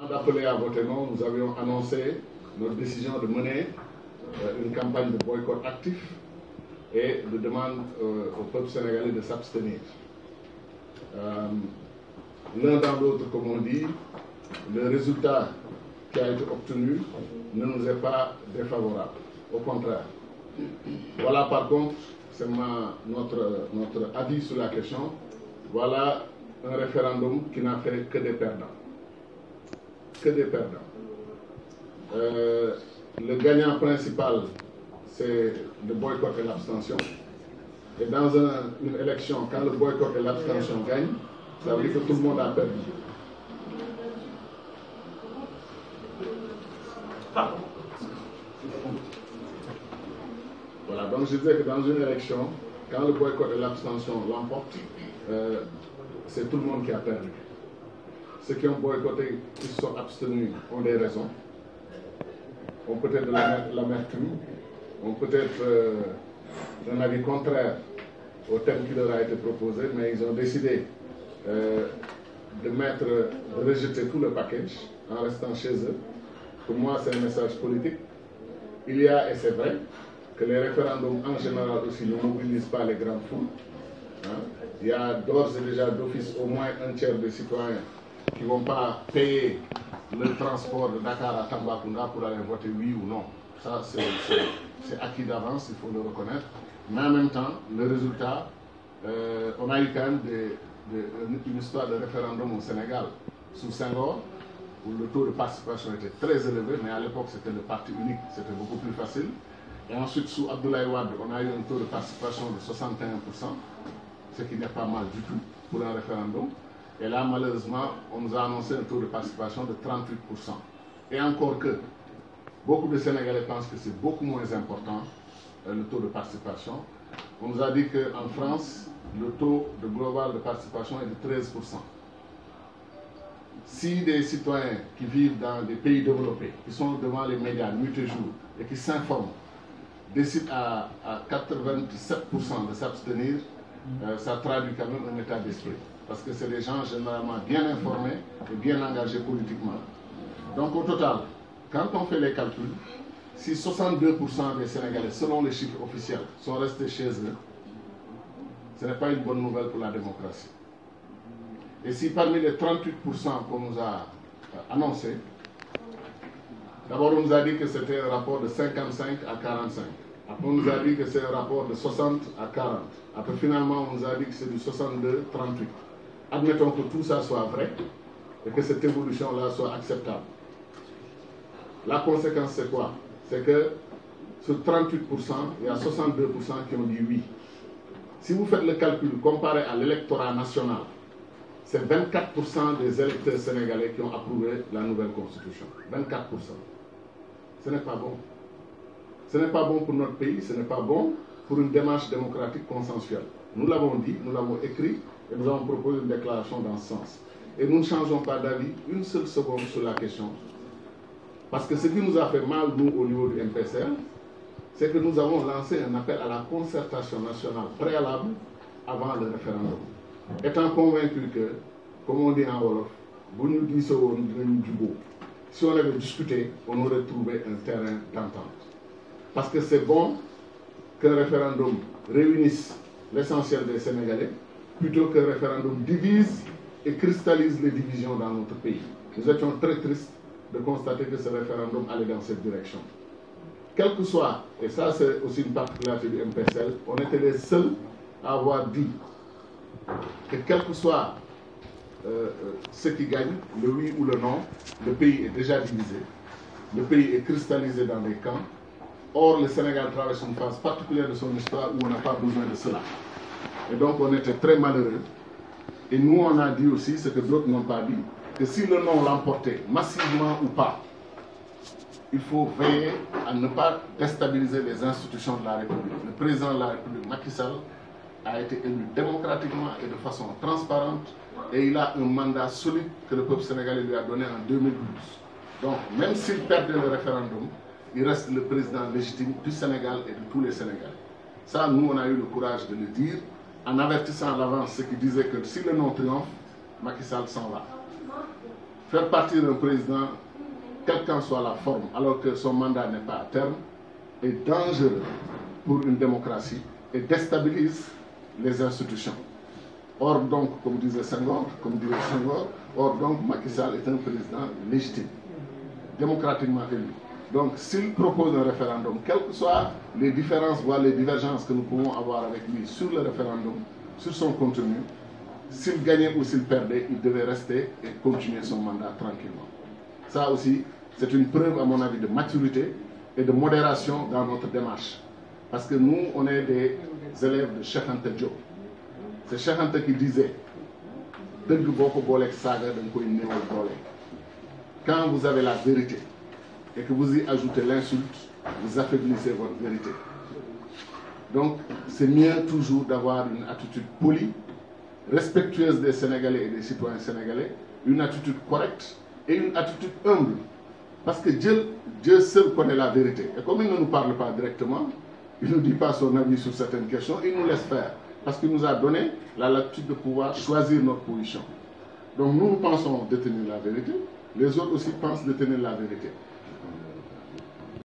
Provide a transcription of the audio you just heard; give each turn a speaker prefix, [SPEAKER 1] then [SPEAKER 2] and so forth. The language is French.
[SPEAKER 1] D'appeler à voter non, nous avions annoncé notre décision de mener une campagne de boycott actif et de demande au peuple sénégalais de s'abstenir. L'un dans l'autre, comme on dit, le résultat qui a été obtenu ne nous est pas défavorable. Au contraire. Voilà par contre, c'est notre avis sur la question. Voilà un référendum qui n'a fait que des perdants. Que des perdants. Le gagnant principal, c'est le boycott et l'abstention. Et dans une élection, quand le boycott et l'abstention gagnent, ça veut dire que tout le monde a perdu. Voilà, donc je disais que dans une élection, quand le boycott et l'abstention l'emportent, c'est tout le monde qui a perdu. Ceux qui ont boycotté, qui se sont abstenus, ont des raisons. Ont peut-être de l'amertume, ont peut-être un avis contraire au thème qui leur a été proposé, mais ils ont décidé de rejeter tout le package en restant chez eux. Pour moi, c'est un message politique. Il y a, et c'est vrai, que les référendums en général aussi ne mobilisent pas les grandes foules. Hein. Il y a d'ores et déjà d'office au moins un tiers des citoyens qui ne vont pas payer le transport de Dakar à Tambacounda pour aller voter oui ou non. Ça, c'est acquis d'avance, il faut le reconnaître. Mais en même temps, le résultat, on a eu quand même une histoire de référendum au Sénégal sous Senghor, où le taux de participation était très élevé, mais à l'époque c'était le parti unique, c'était beaucoup plus facile. Et ensuite, sous Abdoulaye Wade, on a eu un taux de participation de 61%, ce qui n'est pas mal du tout pour un référendum. Et là, malheureusement, on nous a annoncé un taux de participation de 38%. Et encore que, beaucoup de Sénégalais pensent que c'est beaucoup moins important, le taux de participation. On nous a dit qu'en France, le taux global de participation est de 13%. Si des citoyens qui vivent dans des pays développés, qui sont devant les médias nuit et jour, et qui s'informent, décident à 87% de s'abstenir, ça traduit quand même un état d'esprit. Parce que c'est des gens généralement bien informés et bien engagés politiquement. Donc au total, quand on fait les calculs, si 62% des Sénégalais, selon les chiffres officiels, sont restés chez eux, ce n'est pas une bonne nouvelle pour la démocratie. Et si parmi les 38% qu'on nous a annoncés, d'abord on nous a dit que c'était un rapport de 55 à 45. Après on nous a dit que c'est un rapport de 60 à 40. Après finalement on nous a dit que c'est du 62-38. Admettons que tout ça soit vrai et que cette évolution-là soit acceptable. La conséquence c'est quoi? C'est que sur 38%, il y a 62% qui ont dit oui. Si vous faites le calcul comparé à l'électorat national, c'est 24% des électeurs sénégalais qui ont approuvé la nouvelle constitution. 24%. Ce n'est pas bon. Ce n'est pas bon pour notre pays, ce n'est pas bon pour une démarche démocratique consensuelle. Nous l'avons dit, nous l'avons écrit et nous avons proposé une déclaration dans ce sens. Et nous ne changeons pas d'avis une seule seconde sur la question. Parce que ce qui nous a fait mal, nous, au niveau du MPCL, c'est que nous avons lancé un appel à la concertation nationale préalable avant le référendum. Étant convaincu que, comme on dit en Wolof, si on avait discuté, on aurait trouvé un terrain d'entente. Parce que c'est bon qu'un référendum réunisse l'essentiel des Sénégalais, plutôt qu'un référendum divise et cristallise les divisions dans notre pays. Nous étions très tristes de constater que ce référendum allait dans cette direction. Quel que soit, et ça c'est aussi une particularité du MPCL, on était les seuls à avoir dit que quel que soit ce qui gagne, le oui ou le non, le pays est déjà divisé, le pays est cristallisé dans des camps. Or, le Sénégal traverse une phase particulière de son histoire où on n'a pas besoin de cela. Et donc, on était très malheureux. Et nous, on a dit aussi, ce que d'autres n'ont pas dit, que si le non l'emportait, massivement ou pas, il faut veiller à ne pas déstabiliser les institutions de la République. Le président de la République, Macky Sall, a été élu démocratiquement et de façon transparente, et il a un mandat solide que le peuple sénégalais lui a donné en 2012. Donc, même s'il perdait le référendum, il reste le président légitime du Sénégal et de tous les Sénégalais. Ça, nous, on a eu le courage de le dire, en avertissant à l'avance ceux qui disaient que si le non triomphe, Macky Sall s'en va. faire partir un président, quelle qu'en soit la forme, alors que son mandat n'est pas à terme, est dangereux pour une démocratie et déstabilise les institutions. Or donc, comme dirait Senghor, or donc Macky Sall est un président légitime, démocratiquement élu. Donc s'il propose un référendum, quelles que soient les différences, voire les divergences que nous pouvons avoir avec lui sur le référendum, sur son contenu, s'il gagnait ou s'il perdait, il devait rester et continuer son mandat tranquillement. Ça aussi, c'est une preuve, à mon avis, de maturité et de modération dans notre démarche. Parce que nous, on est des élèves de Cheikh Anta Diop. C'est Cheikh Anta qui disait quand vous avez la vérité et que vous y ajoutez l'insulte, vous affaiblissez votre vérité. Donc, c'est mieux toujours d'avoir une attitude polie, respectueuse des Sénégalais et des citoyens sénégalais, une attitude correcte et une attitude humble. Parce que Dieu seul connaît la vérité. Et comme il ne nous parle pas directement, il ne nous dit pas son avis sur certaines questions, il nous laisse faire. Parce qu'il nous a donné la latitude de pouvoir choisir notre position. Donc nous pensons détenir la vérité, les autres aussi pensent détenir la vérité.